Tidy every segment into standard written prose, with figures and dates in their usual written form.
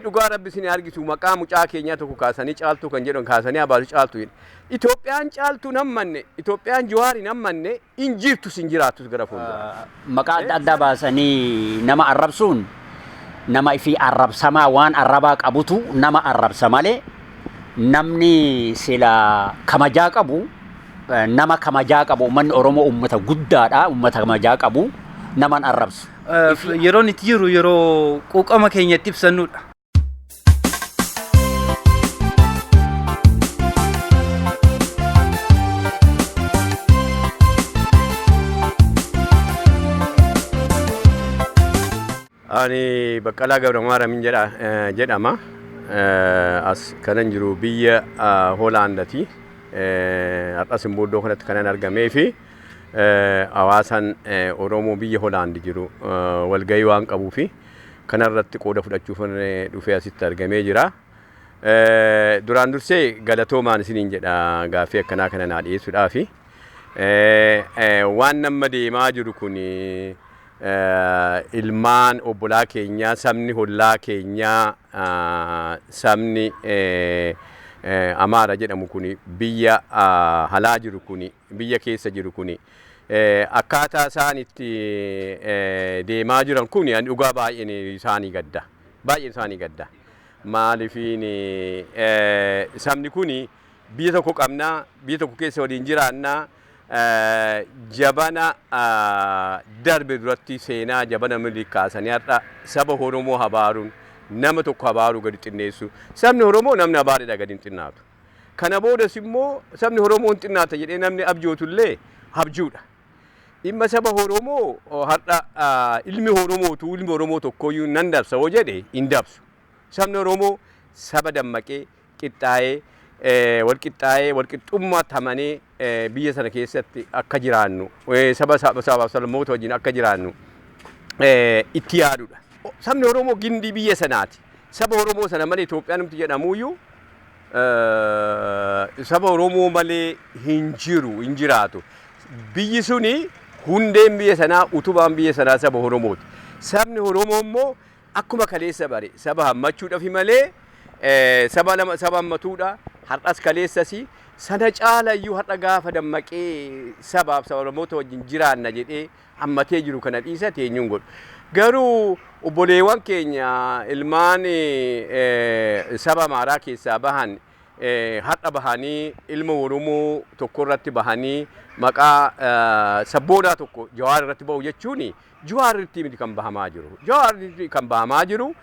dhugaa rabbi isin argitu maqaa mucaa keenyaa tokko kaasanii caaltuu kan jedhan kaasanii abaasu caaltuu Itoophiyaan caaltuu nammanne Itoophiyaan Jawaari nammanne injirtu sinjiraatus gara fuuldura maqaa adda addaa baasanii nama arrabsuun nama ifi arrabsamaa waan arrabaa qabutu nama arrabsa malee namni sila kamajaa qabu nama kamajaa qabu ummanni Oromoo ummata guddaadha ummata kamajaa qabu naman arrabsu yeroon itti jiru yeroo quuqama keenyatti ibsannudha. Ani Baqqalaa Gabramaaram jedhama. As kanan jiru biyya Hoolaandati. Har'as immoo iddoo kanatti kanan argamee fi hawaasan Oromoo biyya Hoolaandi jiru walgahii waan qabuu fi kanarratti qooda fudhachuuf dhufee asitti argamee jira. Duraan dursee galatoomaan isiniin jedha gaaffii akkanaa kana naa dhiyeessuudhaaf. Waan nama deemaa jiru kun ilmaan obbolaa keenyaa sabni hollaa keenyaa sabni Amaara jedhamu kuni biyya halaa jiru kuni biyya keessa jiru kuni akkaataa isaan itti deemaa jiran kuni dhugaa baay'een isaanii gadda baay'een isaanii gadda maalifiin sabni kuni biyya tokko qabnaa biyya tokko keessa waliin jiraannaa jabana darbe duratti seenaa jabana milikaasanii har'a saba Oromoo habaaruun nama tokko habaaruu gadi xinneessu sabni Oromoo namni habaareedha gadi xinnaatu kana boodas immoo sabni Oromoo xinnaata jedhee namni abjootullee abjuudha dhimma saba Oromoo har'a ilmi Oromoo tokkoyyuu nan dabsa hoo jedhe hin dabsu sabni Oromoo saba dammaqee qixxaayee walqixxummaa tamanee biyya sana keessatti akka jiraannu sabaaf sablammoota wajjin akka jiraannu itti yaadudha. Sabni Oromoo gindii biyya sanaati. Saba Oromoo sana malee Itoophiyaan nuti jedhamuyyuu saba Oromoo malee hin jiraatu. Biyyi suni hundeen biyya sanaa utubaan biyya sanaa saba Oromooti. Sabni Oromoo immoo akkuma kaleessa bare saba hammachuudhaaf malee saba hammatuudha. Har'as kaleessasi sana caalayyuu har'a gaafa dammaqee sabaaf sablammoota wajjin jiraanna jedhee hammatee jiru kana dhiisa teenyuun godhu. Garuu obboleewwan keenya ilmaan saba Amaaraa keessaa bahan har'a bahanii ilma Oromoo tokko irratti bahanii maqaa sabboonaa tokko Jawaar irratti bahu jechuun Jawaar irratti miti kan bahamaa jiru. Jawaar irratti kan bahamaa jiru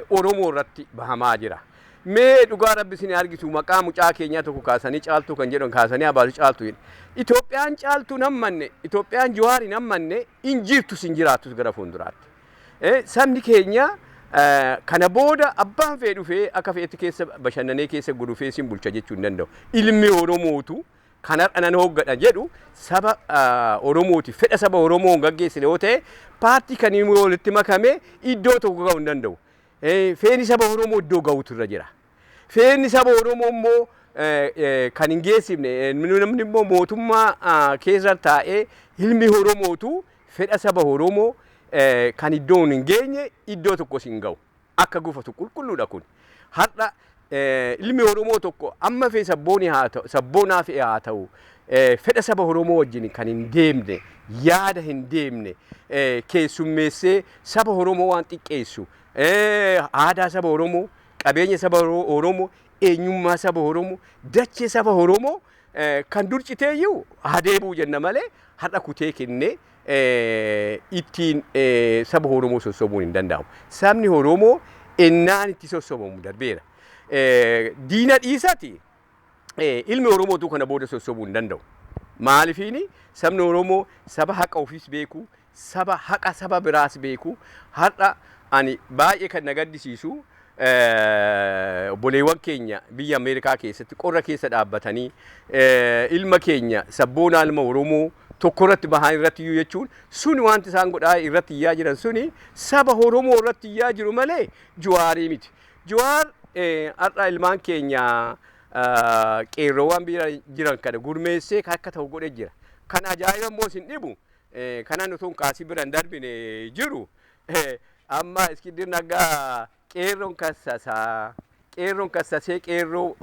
Oromoo irratti bahamaa jira. Mee dhugaa rabbi isin argitu maqaa mucaa keenyaa tokko kaasanii caaltuu kan jedhan kaasanii abaasu caaltuu Itoophiyaan caaltuu nammanne Itoophiyaan Jawaari nammanne injirtu sinjiraatus gara fuulduraatti. Sabni keenya kana booda abbaan fee dhufee akka feetti keessa bashannanee keessa gudufee sin bulcha jechuu hin danda'u. Ilmi Oromootu kan har'a nan hooggadha jedhu saba Oromooti fedha saba Oromoo gaggeessine yoo ta'e paartii kan inni walitti makame iddoo tokko ga'uu hin danda'u. Feeni saba Oromoo iddoo ga'utu irra jira. Feeni saba Oromoo immoo kan hin geessifne namni immoo mootummaa keessa taa'ee ilmi Oromootu fedha saba Oromoo kan iddoo hin geenye iddoo tokko sin ga'u akka gufatu qulqulluudha kun. Har'a ilmi Oromoo tokko amma fee sabboonaa fe'ee haa ta'u fedha saba Oromoo wajjin kan hin deemne yaada hin deemne keessummeessee saba Oromoo waan xiqqeessu aadaa saba Oromoo qabeenya saba Oromoo eenyummaa saba Oromoo dachee saba Oromoo kan durciteeyyuu adeebuu jenna malee har'a kutee kennee ittiin saba Oromoo sossobuun hin danda'amu. Sabni Oromoo ennaan itti sossobamu darbeera. Diina dhiisati ilmi Oromootu kana booda sossobuu hin danda'u. Maalifiini sabni Oromoo saba haqa ofiis beeku, saba haqa saba biraas beeku. Har'a ani baay'ee kan na gaddisiisu obboleewwan keenya biyya Ameerikaa keessatti qorra keessa dhaabbatanii ilma keenya sabboonaa ilma Oromoo tokko irratti bahan irratti iyyuu jechuun suni wanti isaan godhaa irratti iyyaa jiran suni saba Oromoo irratti iyyaa jiru malee Jawaarii miti. Jawaar har'a ilmaan keenya qeerroowwan bira jiran kana gurmeessee akka ta'u godhee jira. Kan ajaa'iba immoo isin dhibu kanaan utuu kaasii biraan darbine jiru amma Iskindar Naggaa qeerroon kassasaa qeerroon kassasee qeerroo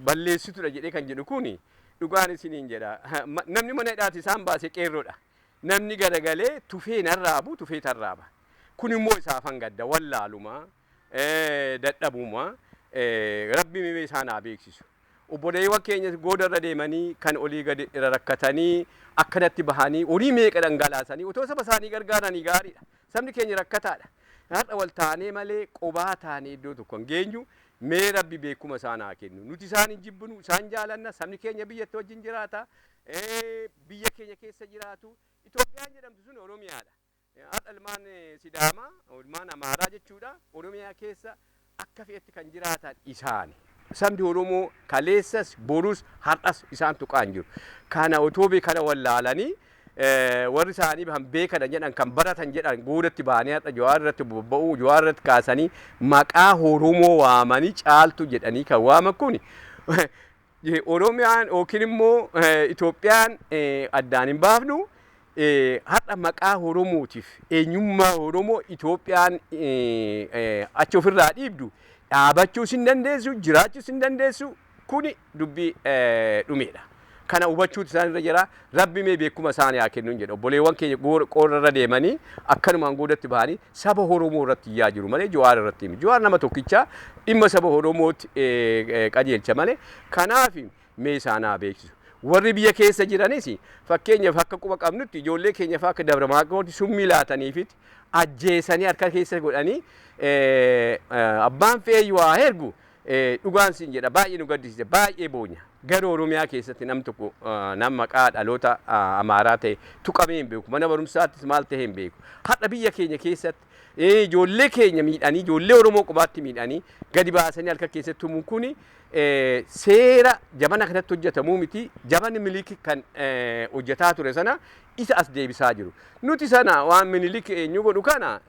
balleessituudha jedhee kan jedhu kuni dhugaan isiniin jedha. Namni mana hidhaati isaan baase qeerroodha. Namni garagalee tufee narraabu tufee tarraaba. Kun immoo isaaf hangadda wallaaluma dadhabuma rabbi mimee isaan haa beeksisu. Obboleewwan keenya goodarra deemanii kan olii gadi rakkatanii akkanatti bahanii horii meeqa dhangalaasanii otoo saba isaanii gargaaranii gaariidha. Sabni keenya rakkataadha. Har'a wal taanee malee qobaa taanee iddoo tokko hin geenyu mee rabbi beekuma isaan haa kennu. Nuti isaan hin jibbinu isaan jaalanna sabni keenya biyyatti wajjin jiraata. Biyya keenya keessa jiraatu. Itoophiyaan jedhamtu sun Oromiyaadha. Har'a ilmaan Sidaamaa ilmaan Amaaraa jechuudha. Oromiyaa keessa akka fe'etti kan jiraatan isaani. Sabni Oromoo kaleessas borus har'as isaan tuqaan jiru. Kana otoo kana wallaalanii warri isaanii kan beekan jedhan kan baratan jedhan goodatti baanii har'a Jawaar irratti bobba'uu Jawaar irratti kaasanii maqaa Oromoo waamanii caaltu jedhanii kan waaman kun Oromiyaan yookiin immoo Itoophiyaan addaan hin baafnu har'a maqaa Oromootiif eenyummaa Oromoo Itoophiyaan achi ofirraa dhiibdu dhaabachuus hin dandeessu jiraachuus hin dandeessu kuni dubbii dhumeedha. Kana hubachuutu isaan irra jira rabbi mee beekuma isaanii haa kennu jedha. Obboleewwan keenya qoorarra deemanii akkanumaan goodatti bahanii saba Oromoo irratti iyyaa jiru malee Jawaar irratti himi. Jawaar nama tokkicha dhimma saba Oromootti qajeelcha malee kanaaf mee isaan haa beeksisu. Warri biyya keessa jiranis fakkeenyaaf akka quba qabnutti ijoollee keenyaaf akka Dabra Maarqooti summii laataniifit ajjeesanii harka keessa godhanii abbaan fe'ee waa ergu dhugaan siin jedha baay'ee nu gaddisiise baay'ee boonya. Gara Oromiyaa keessatti nam tokko nam maqaa dhaloota Amaaraa ta'e tuqamee hin beeku. Mana barumsaattis maal ta'e hin beeku. Har'a biyya keenya keessatti ijoollee keenya miidhanii ijoollee Oromoo qubaatti miidhanii gadi baasanii harka keessatti tumuun kuni seera jabana kanatti hojjetamuu miti. Jabani Minilik kan hojjetaa ture sana isa as deebisaa jiru. Nuti sana waan Minilik eenyu godhu kana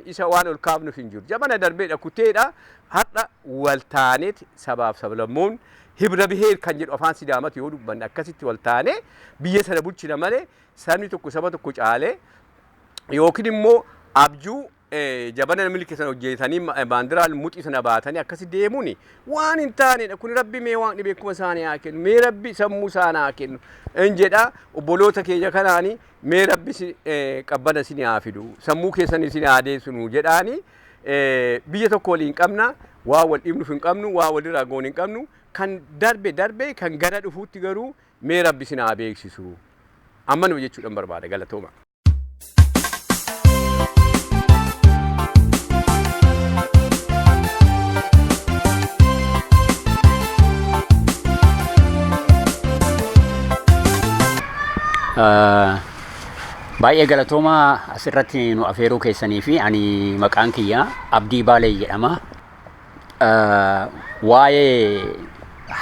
isa waan ol kaafnuuf hin jiru. Jabana darbeedha kuteedha. Har'a wal taaneeti sabaaf sablammoon hibra biheer kan jedhu afaan Sidaamatti yoo dubbanne akkasitti wal taane biyya sana bulchina malee sabni tokko saba tokko caalee yookiin immoo abjuu jabana Minilik sana hojjetanii baandiraan muxii sana baatanii akkasi deemuun waan hin taanedha. Kun rabbi mee waan beekuma isaanii haa kennu mee rabbi sammuu isaanii haa kennu hin jedha. Obboloota keenya kanaanii mee rabbi qabbana isin haa fidu sammuu keessan isin haa deessinu jedhaanii biyya tokko waliin qabna waa wal dhibnuuf hin qabnu waa walirraa goon hin qabnu kan darbe kan gara dhufuutti garuu mee rabbi isin haa beeksisu amma nu jechuudhaan barbaada galatooma. Baay'ee galatooma asirratti nu afeeruu keessanii fi ani maqaan kiyya Abdii Baalee jedhama. Waa'ee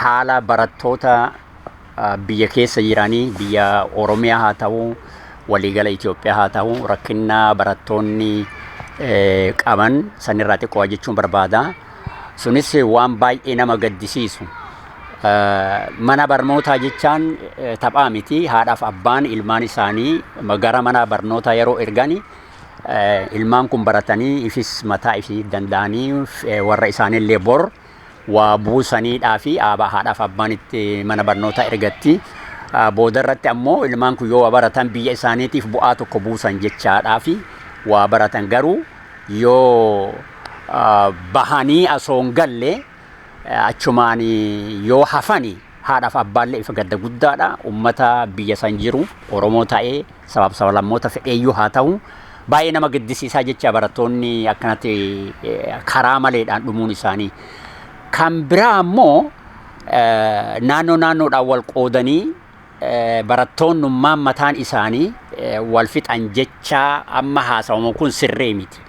haala barattoota biyya keessa jiranii biyya Oromiyaa haa ta'u waliigala Itoophiyaa haa ta'u rakkina barattoonni qaban sanirraa xiqqoo jechuun barbaada. Sunis waan baay'ee nama gaddisiisu. Mana barnootaa jechaan taphaa miti. Haadhaaf abbaan ilmaan isaanii gara mana barnootaa yeroo ergani ilmaan kun baratanii ifis mataa ifii danda'anii warra isaanillee bor waa buusaniidhaa fi haadhaaf abbaan itti mana barnootaa ergatti. Boodarratti ammoo ilmaan kun yoo baratan biyya isaaniitiif bu'aa tokko buusan jechaadhaa fi waa baratan garuu yoo bahanii asoo hin galle achumaan yoo hafani haadhaaf abbaallee ifa gadda guddaadha. Ummata biyya san jiru Oromoo ta'ee sablammoota fedheeyyuu haa ta'u baay'ee nama gaddisiisaa jecha barattoonni akkanatti karaa maleedhaan dhumuun isaanii. Kan biraa ammoo naannoodhaan wal qoodanii barattoonnummaan mataan isaanii wal fixan jecha amma haasawamu kun sirrii miti.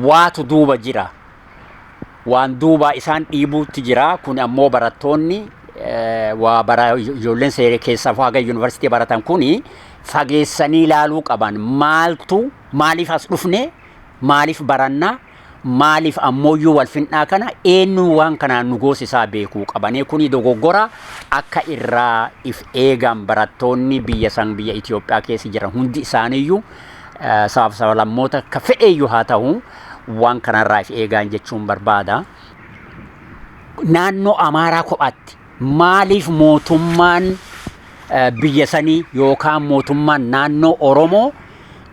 Waatu duuba jira. Waan duuba isaan dhiibuutti jira. Kun ammoo barattoonni ijoolleen seera keessaa haga yuunivarsiitii baratan kuni fageessanii ilaaluu qaban. Maaliif as dhufne maaliif baranna maaliif ammoo wal fixnaa kana eenyu waan kanaan nu goosisaa beekuu qabanii kuni dogoggora akka irraa if eegan barattoonni biyya Itoophiyaa keessa jiran hundi isaaniiyyuu sablammoota ka fedheeyyuu haa ta'u waan kanarraa if eegaan jechuun barbaada. Naannoo Amaaraa kophaatti maaliif mootummaan biyya sanii yookaan mootummaan naannoo Oromoo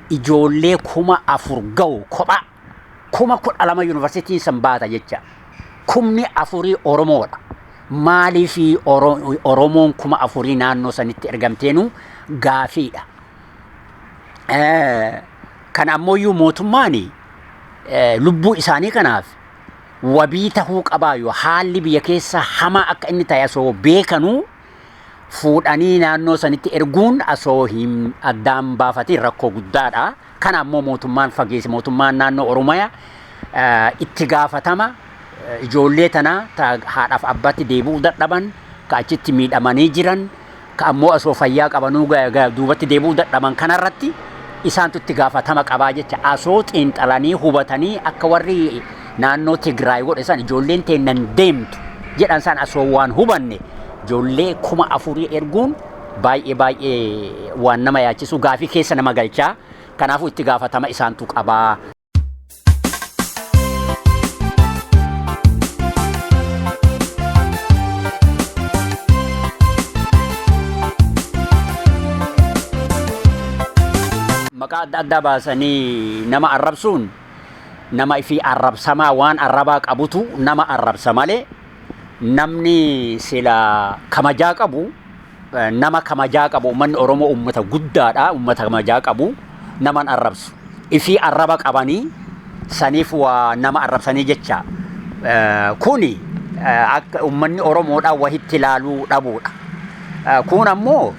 ijoollee 4,000 ga'u kophaa 12,000 yuunivarsiitiin san baata jecha 4,000 Oromoodha. Maaliif Oromoon 4,000 naannoo sanitti ergamteenu gaafiidha. Kan ammoo mootummaan lubbuu isaanii kanaaf wabii tahuu qabaa yoo haalli biyya keessa hamaa akka inni ta'e asoo beekanuu fuudhanii naannoo sanitti erguun asoo hin addaan baafatiin rakkoo guddaadha. Kan ammoo mootummaan fageesse mootummaan naannoo Oromiyaa itti gaafatama ijoollee tanaa haadhaaf abbaatti deebi'uu dadhaban ka achitti miidhamanii jiran ka ammoo asoo fayyaa qabanuu duubatti deebi'uu dadhaban kanarratti isaantu itti gaafatama qabaa jecha asoo xiinxalanii hubatanii akka warri naannoo Tigraay godhe san ijoolleen teennan deemtu jedhan san asoo waan hubanne ijoollee 4,000 erguun baay'ee waan nama yaachisu gaafii keessa nama galchaa. Kanaafuu itti gaafatama isaantu qabaa. Maqaa adda addaa baasanii nama arrabsuun nama ifii arrabsamaa waan arrabaa qabutu nama arrabsa malee namni sila kamajaa qabu nama kamajaa qabu uummanni Oromoo uummata guddaadha uummata kamajaa qabu naman arrabsu ifii arraba qabanii saniif waa nama arrabsanii jecha kuni akka uummanni Oromoodha wahitti ilaaluu dhabuudha. Kun ammoo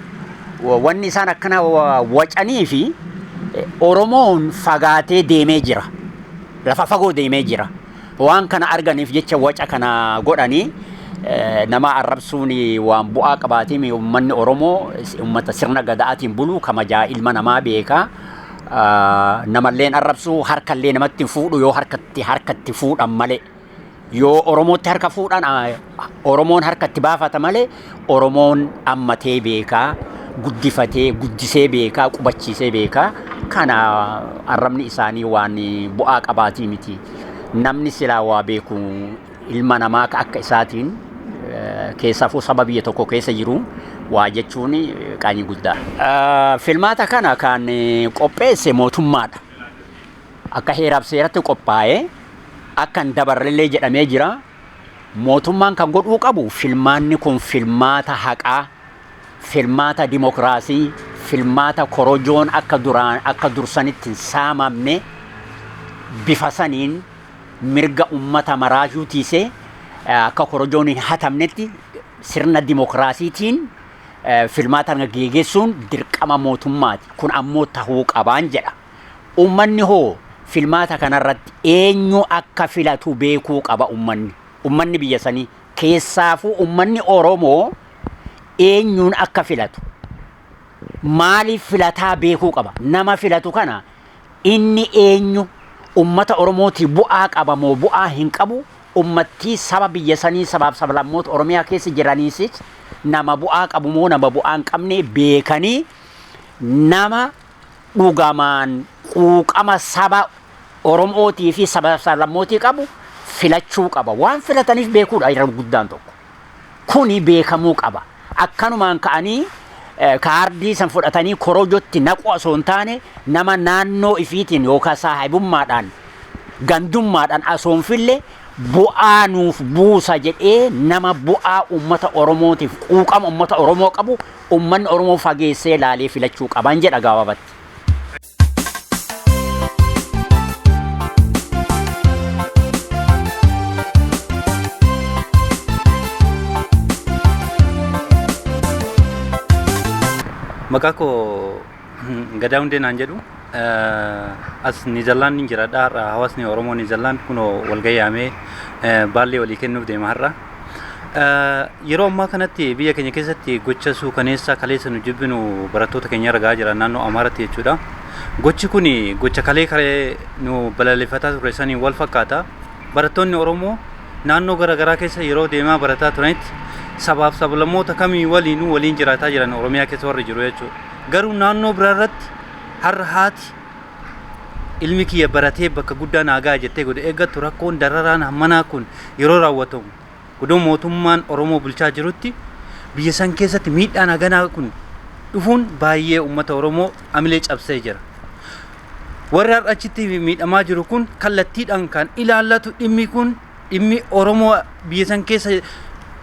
wanni isaan akkana wacanii fi Oromoon fagaatee deemee jira lafa fagoo deemee jira waan kana arganiif jecha waca kana godhanii nama arrabsuun waan bu'aa qabaatiin uummanni Oromoo uummata sirna gadaatiin bulu kamajaa ilma namaa beekaa namalleen arrabsuu harkallee namatti fuudhu yoo harkatti fuudhan malee yoo Oromootti harka fuudhan Oromoon harkatti baafata malee Oromoon ammatee beekaa guddifatee guddisee beekaa qubachiisee beekaa kana arrabni isaanii waan bu'aa qabaatii miti. Namni silaa waa beeku ilma namaa akka isaatiin keessaafuu saba biyya tokko keessa jiru waa jechuun qaanii guddaa. Filmaata kana kan qopheesse mootummaadha. Akka heeraaf seeratti qophaa'ee akka hin dabarrellee jedhamee jira. Mootummaan kan godhuu qabu filmaanni kun filmaata haqaa, filmaata dimokiraasii, filmaata korojoon akka dursanitti hin saamamne bifa saniin mirga ummata maraashuu tiisee akka korojoon hin hatamnetti sirna dimokiraasiitiin filmaata geggeessuun dirqama mootummaati. Kun ammoo tahuu qabaan jedha. Ummanni hoo filmaata kanarratti eenyu akka filatu beekuu qaba ummanni biyya sanii keessaafuu ummanni Oromoo eenyuun akka filatu maaliif filataa beekuu qaba. Nama filatu kana inni eenyu ummata Oromooti bu'aa qaba moo bu'aa hin qabu ummatti saba biyya sanii sabaaf sablammoota Oromiyaa keessa jiraniisis nama bu'aa qabu moo nama bu'aa hin qabne beekanii nama dhugamaan quuqama saba Oromootii fi sabaaf sablammootii qabu filachuu qaba. Waan filataniif beekuudha yeroo guddaan tokko. Kuni beekamuu qaba. Akkanumaan ka'anii kaardii san fudhatanii korojotti naqu osoo hin taane nama naannoo ifiitiin yookaan saahibummaadhaan gandummaadhaan osoo hin fille bu'aa nuuf buusa jedhee nama bu'aa ummata Oromootiif quuqama ummata Oromoo qabu ummanni Oromoo fageessee laalee filachuu qaban jedha gabaabatti. Maqaa koo Gadaa Hundee naan jedhu as Niizerlaand ni jira dhaarra hawaasni Oromoo Niizerlaand kunoo walgayyaamee baallee walii kennuuf deema har'a. Yeroo ammaa kanatti biyya keenya keessatti gocha suukaneessaa kaleessa nu jibbinu barattoota keenya argaa jira naannoo Amaaraatti jechuudha. Gochi kun gocha kalee nu balaaleffataa ture saniin wal fakkaata. Barattoonni Oromoo naannoo garaagaraa keessa yeroo deemaa barataa turanitti sabaaf sablammoota kamii waliin jiraataa jiran Oromiyaa keessa warri jiru jechuudha. Garuu naannoo biraarratti har'a haati ilmi kiyya baratee bakka guddaa naagaa jettee godhe eeggattu rakkoon dararaan hammanaa kun yeroo raawwatamu godoo mootummaan Oromoo bulchaa jirutti biyya san keessatti miidhaan haganaa kun dhufuun baay'ee uummata Oromoo amilee cabsee jira. Warri achitti miidhamaa jiru kun kallattiidhaan kan ilaallatu dhimmi kun dhimmi Oromoo biyya san keessa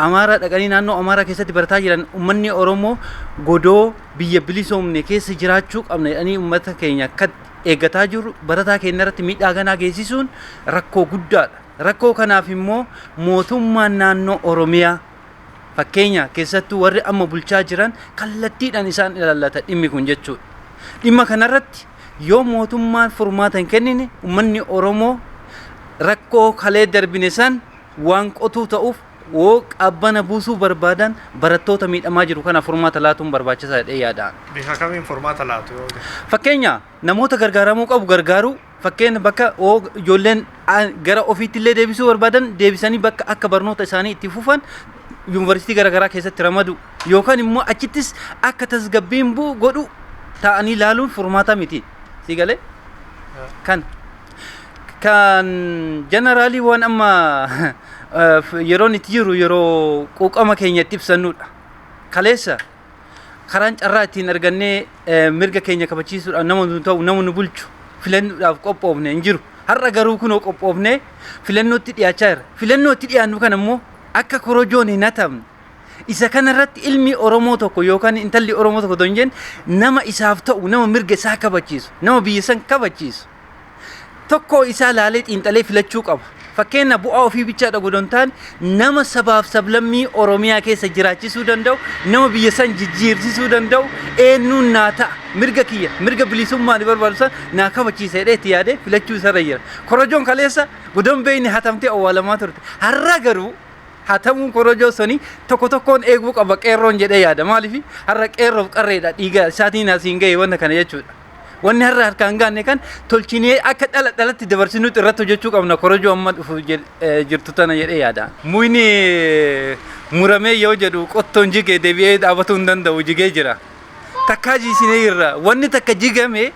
Amaaraa dhaqanii naannoo Amaaraa keessatti barataa jiran uummanni Oromoo godoo biyya bilisoomne keessa jiraachuu qabna jedhanii uummata keenya akka eeggataa jiru barataa keenya irratti miidhaa ganaa geessisuun rakkoo guddaadha. Rakkoo kanaaf immoo mootummaan naannoo Oromiyaa fakkeenya keessattuu warri amma bulchaa jiran kallattiidhaan isaan ilaallata dhimmi kun jechuudha. Dhimma kanarratti yoo mootummaan furmaata hin kennine uummanni Oromoo rakkoo kalee darbine san waan qotuu ta'uuf woo qabbana buusuu barbaadan barattoota miidhamaa jiru kana furmaata laatuun barbaachisaadha yaadaan. Bifa kamiin furmaata laatu? Fakkeenya namoota gargaaramuu qabu gargaaru fakkeenya bakka ijoolleen gara ofiitti illee deebisuu barbaadan deebisanii bakka akka barnoota isaanii itti fufan yuunivarsiitii garaagaraa keessatti ramadu yookaan immoo achittis akka tasgabbiin bu'u godhu ta'anii ilaaluun furmaata miti. Si galee? Kan jeneraalii waan amma yeroo itti jiru yeroo quuqama keenya itti ibsannudha. Kaleessa karaan carraa ittiin argannee mirga keenya kabachiisuudhaaf nama nu ta'u nama nu bulchu filannuudhaaf qophoofne hin jiru. Har'a garuu kunoo qophoofnee filannootti dhiyaachaa jira. Filannootti dhiyaannu kana immoo akka korojoon hin hatamne. Isa kanarratti ilmi Oromoo tokko yookaan intalli Oromoo tokko don jenne nama isaaf ta'u nama mirga isaa kabachiisu nama biyya san kabachiisu. Tokko isaa laalee xiinxalee filachuu qaba. Fakkeenya bu'aa ofii bichaadha godhan ta'an nama sabaaf sablammii Oromiyaa keessa jiraachisuu danda'u nama biyya san jijjiirsisuu danda'u eenyuun naa ta'a mirga kiyya mirga bilisummaa ni barbaadu san naa kabachiisa jedhee itti yaadee filachuu isarra jira. Korojoon kaleessa godon beeyni hatamtee awwaalamaa turte. Har'a garuu hatamuun korojoo sanii tokko tokkoon eeguu qaba qeerroon jedhee yaada. Maaliif har'a qeerroof qarreedha dhiiga isaatiin asiin ga'e wanta kana jechuudha. Wanni har'a harkaan gaanne kan tolchinee akka dhalatti dabarsinuutti irratti hojjechuu qabna korojoo amma dhufu jirtu tana jedhee yaada. Muyni muramee yoo jedhu qottoon jigee deebi'ee dhaabatuu hin danda'u jigee jira. Takkaa jiisinee irra wanni takka jigame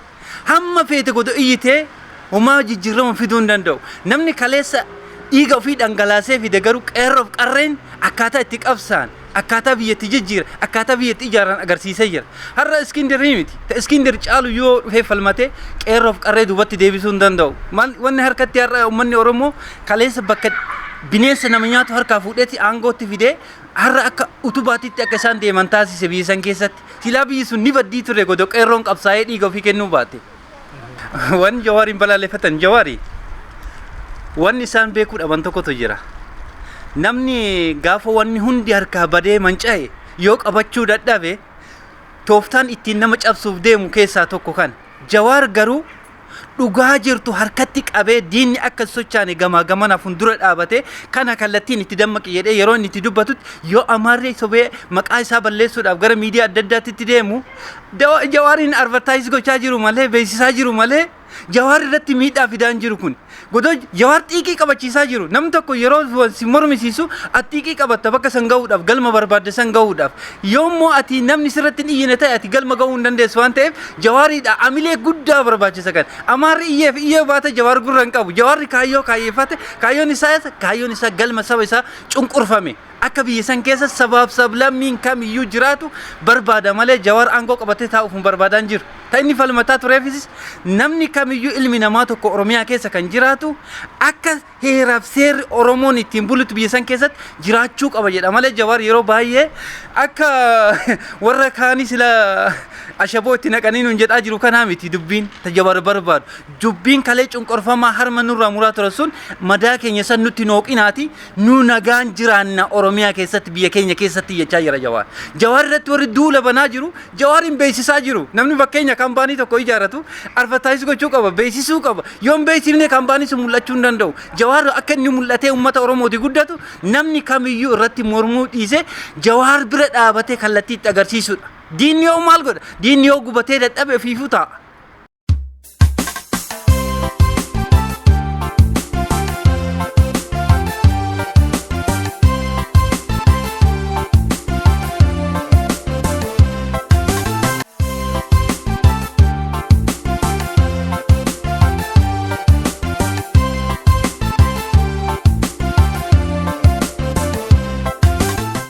hamma feete godhu iyyitee homaa jijjiirama fiduu hin danda'u. Namni kaleessa dhiiga ofii dhangalaasee fide garuu qeerroof qarreen akkaataa itti qabsaan akkaataa biyyatti jijjiira akkaataa biyyatti ijaaran agarsiisee jira. Har'a Iskindirii miti. Iskindir caalu yoo dhufee falmatee qeerroof qarree duubatti deebisuu hin danda'u. Wanni harkatti har'a uummanni Oromoo kaleessa bakka bineensa nama nyaatu harkaa fuudheeti aangootti fidee har'a akka utubaatitti akka isaan deeman taasise biyya san keessatti. Silaa biyyi sun ni baddii ture godoo qeerroon qabsaa'ee dhiiga ofii kennuu baate. Wanni Jawaariin balaaleffatan Jawaarii wanni isaan beekuu dhaban tokkotu jira. Namni gaafa wanni hundi harkaa badee manca'e yoo qabachuu dadhabe tooftaan ittiin nama cabsuuf deemu keessaa tokko kan. Jawaar garuu dhugaa jirtu harkatti qabee diinni akka sochaane gamaa gamana fuuldura dhaabate kana kallattiin itti dammaqi jedhee yeroo inni itti dubbatutti yoo Amaarri sobee maqaa isaa balleessuudhaaf gara miidiyaa adda addaatti itti deemu Jawaariin advertise gochaa jiru malee beeksisaa jiru malee Jawaar irratti miidhaa fidaan jiru kun godoo Jawaar xiiqii qabachiisaa jiru namni tokko yeroo si mormisiisu ati xiiqii qabatta bakka san gahuudhaaf galma barbaadde san gahuudhaaf yoommoo ati namni sirratti hin iyyine ta'e ati galma gahuu hin dandeessu waan ta'eef Jawaariidha amilee guddaa barbaachisa kan Amaarri iyyee baate Jawaar gurra hin qabu Jawaarri kaayyoo kaayyeeffate kaayyoon isaa galma saba isaa cunqurfame akka biyya san keessa sabaaf sablammiin kamiyyuu jiraatu barbaada malee Jawaar aangoo qabatee taa'uuf hin barbaadaan jiru. Ta inni falmataa tureefis namni kamiyyuu ilmi namaa tokko Oromiyaa keessa kan jiraatu akka heeraaf seerri Oromoon ittiin bulutu biyya san keessatti jiraachuu qaba jedha malee Jawaar yeroo baay'ee akka warra kaanii sila ashaboo itti naqanii nuun jedhaa jiru kanaa miti dubbiin ta Jawaar barbaadu. Dubbiin kalee cunqurfamaa harma nurraa muraa ture sun madaa keenya san nutti nooqinaati nu nagaan jiraanna Oromiyaa keessatti biyya keenya keessatti jechaa jira Jawaar. Jawaar irratti warri duula banaa jiru Jawaariin beeksisaa jiru namni fakkeenya kaampaanii tokko ijaaratu advertise gochuu qaba beeksisuu qaba yoon beeksifne kaampaanii sun mul'achuu hin danda'u. Jawaar akka inni mul'atee uummata Oromooti guddatu namni kamiyyuu irratti mormuu dhiise Jawaar bira dhaabatee kallattii itti agarsiisudha. Diinni yoo maal godha? Diinni yoo gubatee dadhabe ofiifuu ta'a.